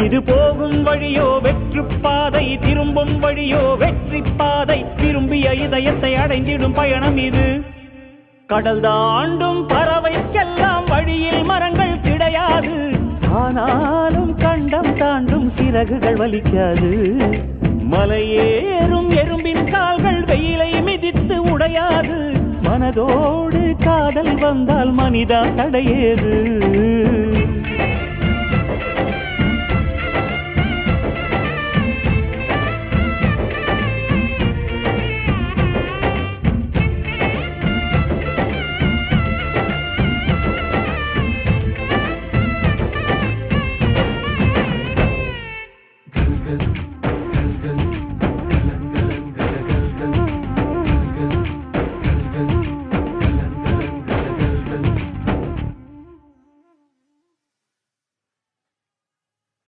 இது போகும் வழியோ வெற்று பாதை, திரும்பும் வழியோ வெற்றி பாதை. விரும்பிய இதயத்தை அடைந்திடும் பயணம் இது. கடல் தாண்டும் பறவைக்கெல்லாம் வழியில் மரங்கள் கிடையாது. ஆனாலும் கண்டம் தாண்டும் சிறகுகள் வலிக்காது. மலையேறும் எறும்பின் கால்கள் வெயிலை மிதித்து உடையாது. மனதோடு காதல் வந்தால் மனிதா தடையேது.